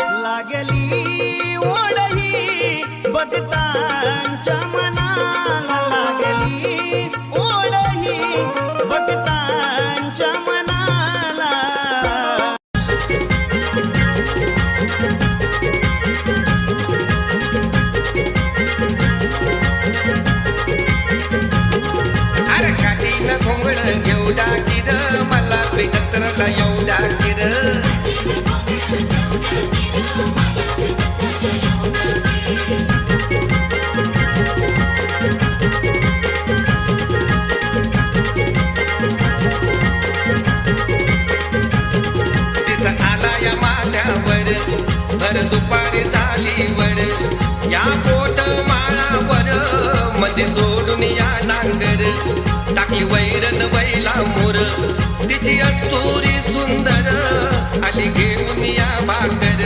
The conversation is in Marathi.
लागली ओढही भक्तांच्या मनाला, लागली ओढही भक्तांच्या मनाला. अरे काठीनं घोंगड एवढा किर मला जत्रला एवढा किर. दिस आला या माथ्यावर भर दुपारी झाली वर या पोट माळावर मध्ये